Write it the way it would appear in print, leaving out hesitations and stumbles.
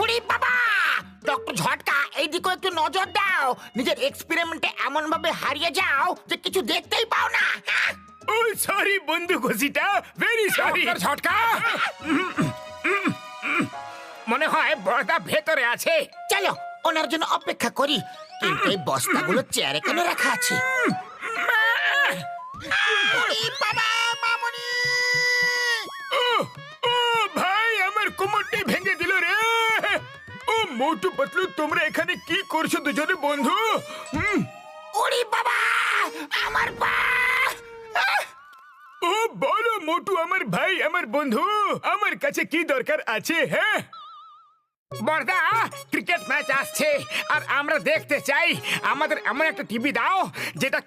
ওরে বাবা, ডক্টর ঝটকা এইদিকে একটু নজর দাও। নিজের এক্সপেরিমেন্টে এমন ভাবে হারিয়ে যাও যে কিছু দেখতেই পাও না। ও সরি বন্ধু ঘষিটা, ভেরি সরি। ডক্টর ঝটকা, মনে হয় বড়দা ভেতরে আছে। চলো ওনার জন্য অপেক্ষা করি, কিন্তু এই বস্তাগুলো চেয়ারে কেন রাখা আছে? ওরে বাবা, মামুনি! ও ও ভাই, আমার কোমরটাই ভেঙে দিল রে। ও মোটু পাতলু, তোমরা এখানে কি করছো দুজনে বন্ধু? ওরে বাবা, আমার পা! ও বলো মোটু, আমার ভাই, আমার বন্ধু, আমার কাছে কি দরকার আছে? হ্যাঁ, বড়দা, ক্রিকেট ম্যাচ আসছে আর আমরা দেখতে চাই। আমাদের এমন একটা টিভি দাও যেটা